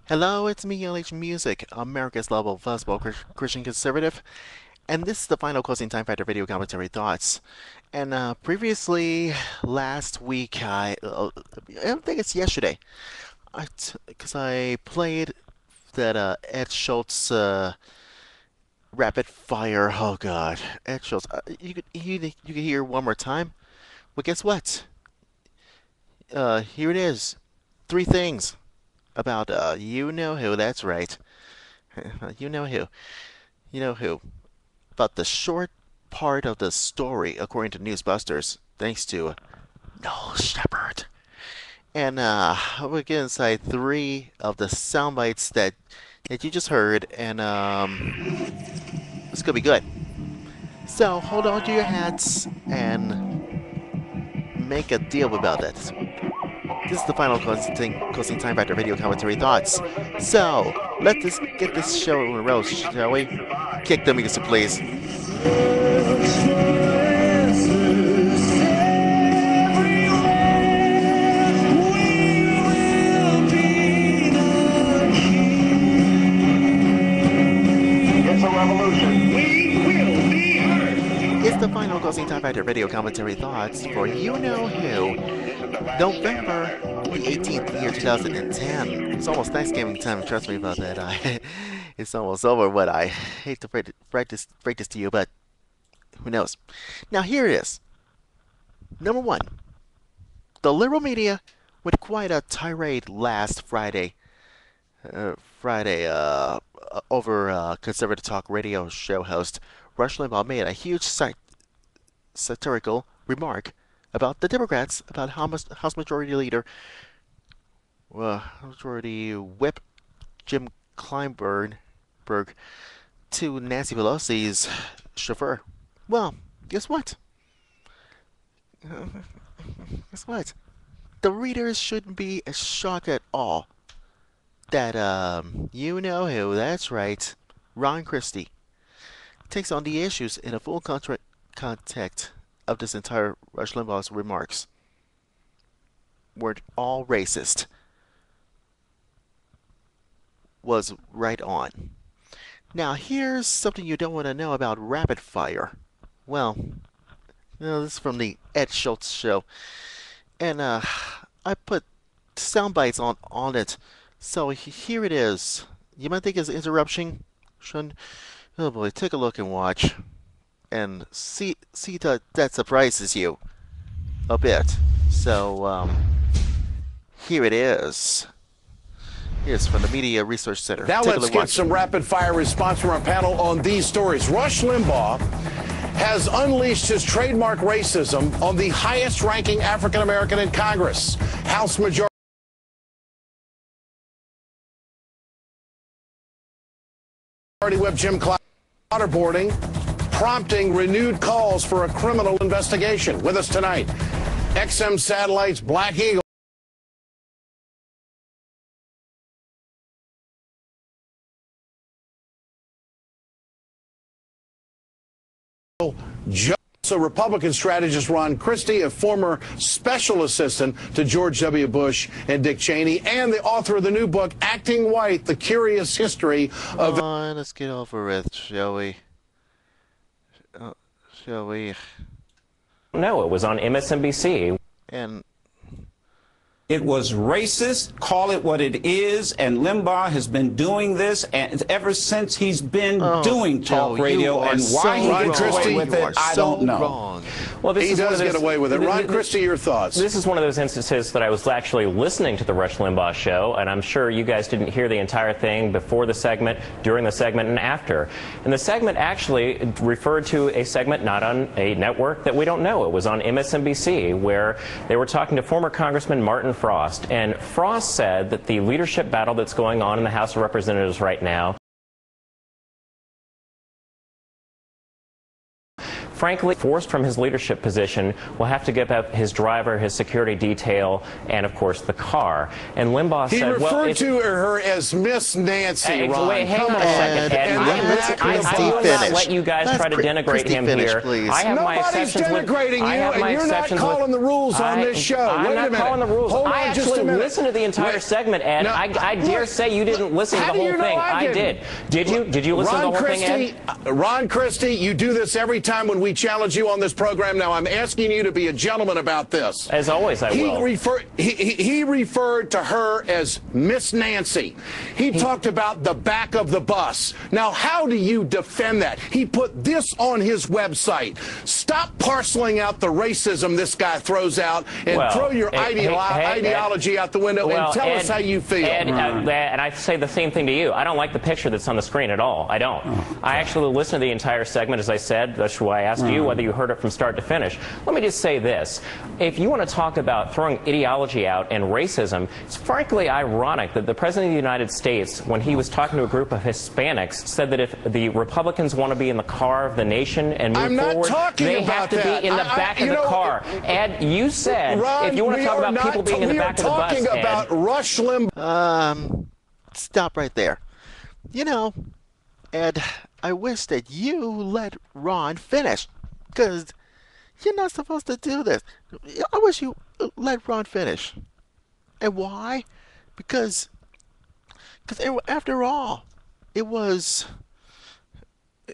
Hello, it's me, LHMusic, America's level fuzzball Christian conservative, and this is the final closing time factor video commentary thoughts. And previously, last week, I think it's yesterday, because I played that Ed Schultz rapid fire. Oh God, Ed Schultz. You could hear one more time. Well, guess what? Here it is. Three things about you know who. That's right. You know who. You know who. About the short part of the story, according to Newsbusters, thanks to Noel Shepard. And we'll get inside three of the sound bites that you just heard, and it's gonna be good. So hold on to your hats and make a deal about it. This is the final closing time factor video commentary thoughts. So let's get this show on the road, shall we? Kick the music, please. It's the final closing time factor video commentary thoughts for you know who. November the 18th, year 2010. It's almost Thanksgiving time, trust me about that. It's almost over, but I hate to break this to you, but who knows. Now here it is. Number one, the liberal media with quite a tirade last Friday. Over conservative talk radio show host Rush Limbaugh made a huge satirical remark about the Democrats, about House Majority Leader, Majority Whip Jim Kleinberg to Nancy Pelosi's chauffeur. Well, guess what? Guess what? The readers shouldn't be shocked at all that, you know who, that's right, Ron Christie, takes on the issues in a full context of this entire Rush Limbaugh's remarks. Were all racist. Was right on. Now, here's something you don't want to know about rapid fire. Well, this is from the Ed Schultz show. And, I put sound bites on it. So here it is. You might think it's an interruption. Oh boy, take a look and watch. And see that surprises you a bit. So, here it is. Here's from the Media Research Center. Now let's get some rapid-fire response from our panel on these stories. Rush Limbaugh has unleashed his trademark racism on the highest-ranking African-American in Congress, House Majority Whip Jim Clyburn, waterboarding, prompting renewed calls for a criminal investigation. With us tonight, XM Satellite's Black Eagle. Also, Republican strategist Ron Christie, a former special assistant to George W. Bush and Dick Cheney, and the author of the new book, Acting White, The Curious History of... Come on, let's get over it, shall we? Shall we? No, it was on MSNBC. And it was racist, call it what it is, and Limbaugh has been doing this and ever since he's been doing talk radio, and why he gets away with it, I don't know. Wrong. Well, he does get away with it. Ron Christie, your thoughts? This is one of those instances that I was actually listening to the Rush Limbaugh show, and I'm sure you guys didn't hear the entire thing before the segment, during the segment, and after. And the segment actually referred to a segment not on a network that we don't know. It was on MSNBC, where they were talking to former Congressman Martin Frost. And Frost said that the leadership battle that's going on in the House of Representatives right now frankly, forced from his leadership position, will have to give up his driver, his security detail, and, of course, the car. And Limbaugh he said, well, referred to her as Miss Nancy, Ron. Wait, hang on a second, Ed. I will not let you guys try to denigrate him here. Please. I have my Nobody's exceptions denigrating with, you, and you're not calling the rules on this show. I'm not calling the rules. Hold I on just actually a minute. listened to the entire segment, Ed. No, I dare say you didn't listen to the whole thing. I did. Did you? Did you listen to the whole thing, Ed? Ron Christie, you do this every time when we challenge you on this program. Now, I'm asking you to be a gentleman about this. As always, I will. He referred to her as Miss Nancy. He talked about the back of the bus. Now, how do you defend that? He put this on his website. Stop parceling out the racism this guy throws out and throw your ideology out the window and tell us how you feel. Ed, and I say the same thing to you. I don't like the picture that's on the screen at all. I don't. I actually listened to the entire segment, as I said. That's why I asked you whether you heard it from start to finish. Let me just say this. If you want to talk about throwing ideology out and racism, it's frankly ironic that the President of the United States, when he was talking to a group of Hispanics, said that if the Republicans want to be in the car of the nation and move forward, they have to be in the back of the car. Ed, you said if you want to talk about people being in the back of the bus, we are talking about Rush Limbaugh. Stop right there. You know, Ed, I wish that you let Ron finish, because you're not supposed to do this. I wish you let Ron finish. And why? Because after all, it was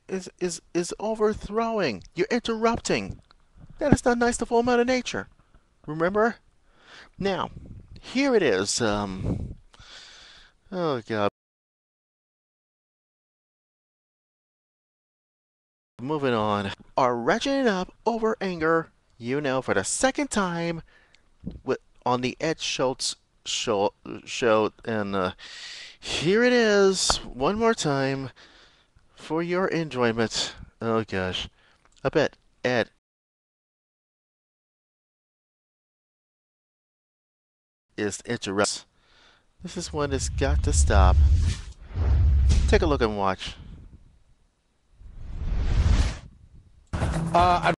is overthrowing. You're interrupting. That is not nice to full Mother Nature. Remember? Now, here it is. Oh God. Moving on. Are ratcheting up over anger, for the second time on the Ed Schultz show. And here it is, one more time, for your enjoyment. Oh gosh. I bet Ed is interested. This is one that's got to stop. Take a look and watch. I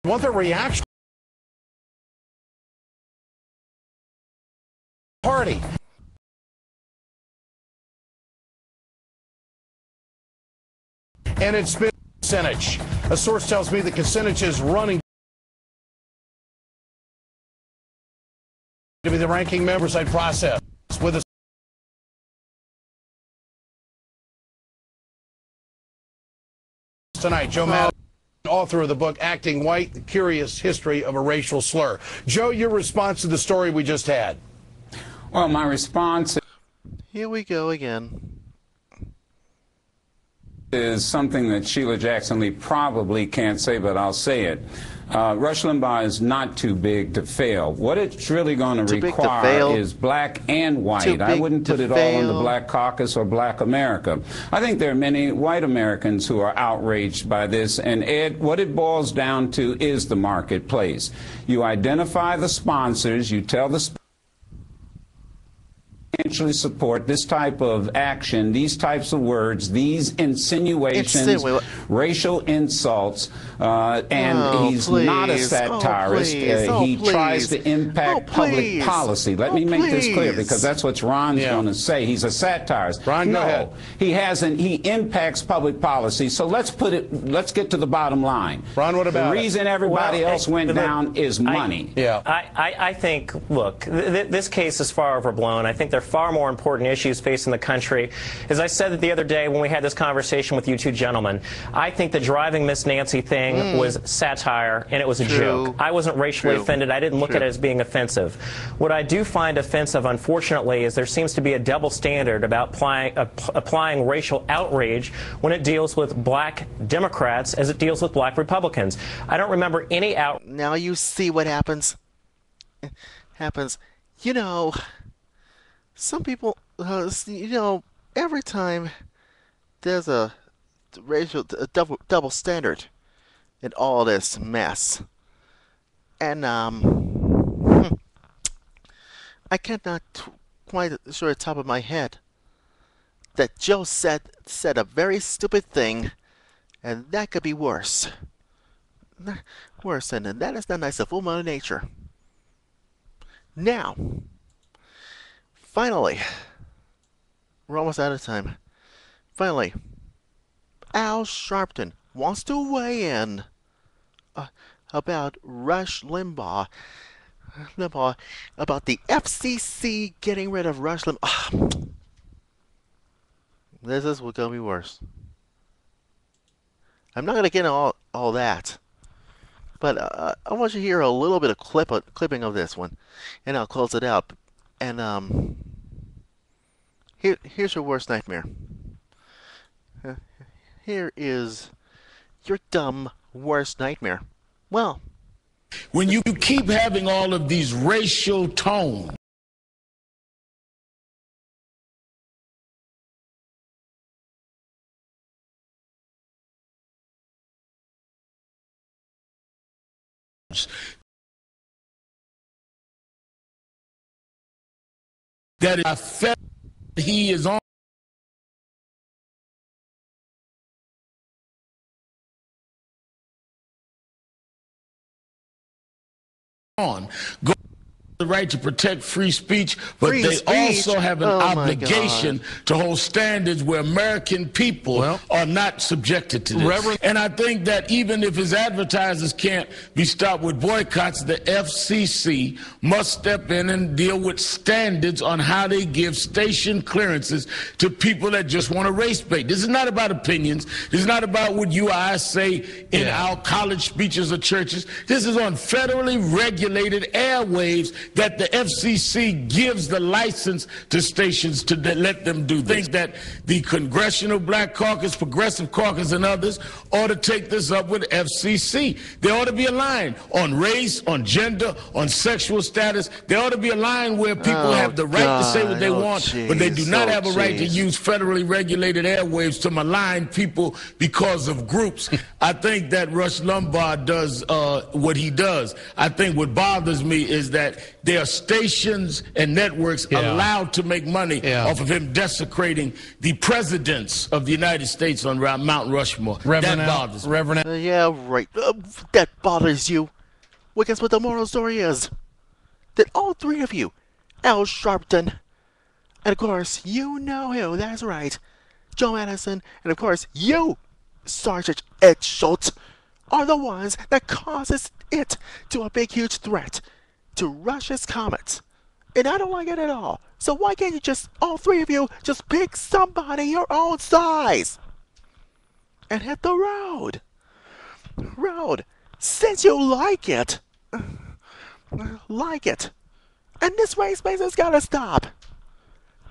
want the reaction. Party. And it's been percentage. A source tells me the percentage is running to be the ranking members I process with us tonight. Joe Madden, author of the book Acting White, The Curious History of a Racial Slur. Joe, your response to the story we just had. Well, my response Here we go again. is something that Sheila Jackson Lee probably can't say, but I'll say it. Rush Limbaugh is not too big to fail. What it's really going to require is black and white. I wouldn't put it all on the black caucus or black America. I think there are many white Americans who are outraged by this. And Ed, what it boils down to is the marketplace. You identify the sponsors, you tell the financially support this type of action, these types of words, these insinuations, racial insults, and he's not a satirist. He tries to impact public policy. Let me make this clear, because that's what Ron's going to say. He's a satirist. Ron, go ahead. He hasn't. He impacts public policy. So let's get to the bottom line. Ron, what about the reason everybody else went down is money. I think, look, this case is far overblown. I think there are far more important issues facing the country. As I said the other day when we had this conversation with you two gentlemen, I think the driving Miss Nancy thing was satire, and it was a joke. I wasn't racially offended. I didn't look at it as being offensive. What I do find offensive, unfortunately, is there seems to be a double standard about applying racial outrage when it deals with black Democrats as it deals with black Republicans. I don't remember any out. Now you see what happens. You know, some people, every time there's a racial double standard in all this mess, and I cannot quite sure the top of my head that Joe said a very stupid thing, and that could be worse. Worse, and that is not nice of full Mother Nature. Now, finally, we're almost out of time. Finally, Al Sharpton wants to weigh in about Rush Limbaugh. About the FCC getting rid of Rush Limbaugh. This is what's gonna be worse. I'm not gonna get into all that, but I want you to hear a little bit of clipping of this one, and I'll close it out. And here's your worst nightmare. Here is your dumb worst nightmare. Well, when you keep having all of these racial tones, that I felt he is on. Go the right to protect free speech, but they also have an obligation to hold standards where American people are not subjected to this. And I think that even if his advertisers can't be stopped with boycotts, the FCC must step in and deal with standards on how they give station clearances to people that just want to race bait. This is not about opinions. This is not about what you or I say in our college speeches or churches. This is on federally regulated airwaves that the FCC gives the license to stations to let them do this. I think that the Congressional Black Caucus, Progressive Caucus, and others ought to take this up with FCC. There ought to be a line on race, on gender, on sexual status. There ought to be a line where people have the right to say what they want, but they do not have a right to use federally regulated airwaves to malign people because of groups. I think that Rush Limbaugh does what he does. I think what bothers me is that there are stations and networks allowed to make money off of him desecrating the presidents of the United States on Mount Rushmore. That bothers me. Yeah, right. That bothers you. Well, guess what the moral story is? That all three of you, Al Sharpton, and of course, you know who, that's right, Joe Madison, and of course, you, Sergeant Ed Schultz, are the ones that causes it to a big, huge threat to Rush's comets. And I don't like it at all. So why can't you just, all three of you, just pick somebody your own size and hit the road? Since you like it. Like it. And this race space has got to stop.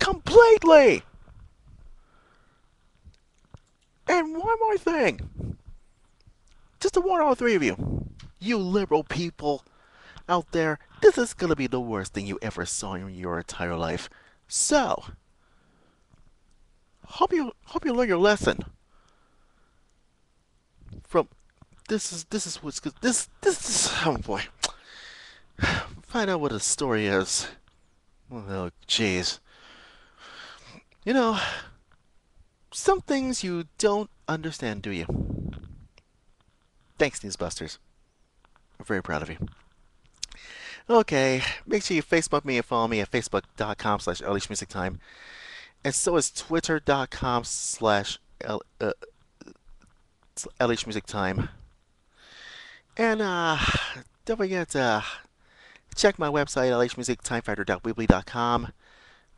Completely. And one more thing. Just to warn all three of you. You liberal people out there, this is going to be the worst thing you ever saw in your entire life. So, hope you learn your lesson. From this is what's good. This oh boy. Find out what the story is. Oh jeez. You know, some things you don't understand, do you? Thanks, Newsbusters. I'm very proud of you. Okay, make sure you Facebook me and follow me at facebook.com/LHMusicTime. And so is twitter.com/LHMusicTime. And don't forget to check my website, LHMusicTimeFactor.weebly.com,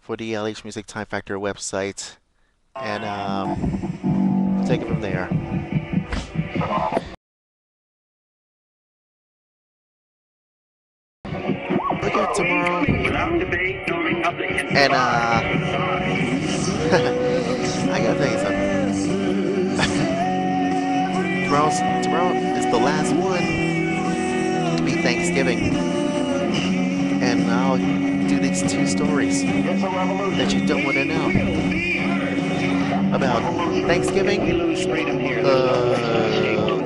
for the LH Music Time Factor website. And take it from there. Look at tomorrow. And I gotta tell you something. Tomorrow is the last one to be Thanksgiving. And I'll do these two stories that you don't want to know about Thanksgiving,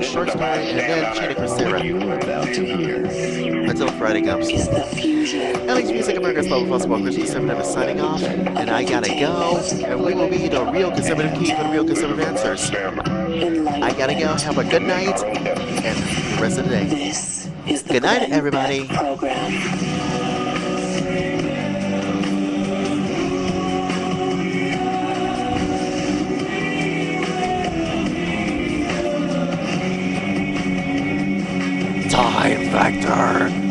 short story, and then China Cristera. Until Friday comes. LHMusic, America's Global Festival, Christmas 7 is signing off, and I gotta go, and we will be the real conservative key for the real conservative answers. I gotta go. Have a good night, and the rest of the day. Good night, everybody. Time Factor.